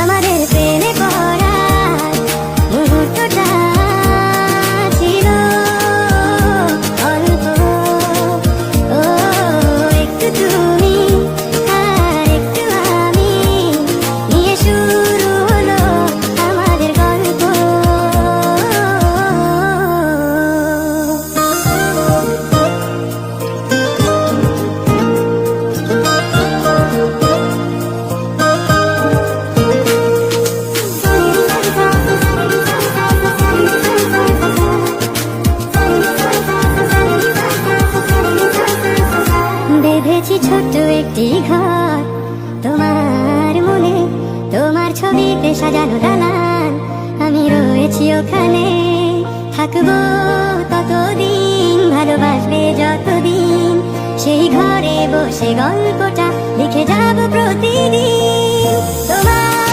আমাদের প্রেমে পড়ার মুহূর্তটা ছিল অল্প। ও একটু তুমি আর একটু আমি নিয়ে শুরু হলো আমাদের গল্প। বেঁধেছি ছোট্ট একটি ঘর তোমার মনে, তোমার ছবিতে সাজানো দালান। আমি রয়েছি ওখানে, থাকবো ততদিন, ভালোবাসবে যতদিন। সেই ঘরে বসে গল্পটা লিখে যাব প্রতিদিন।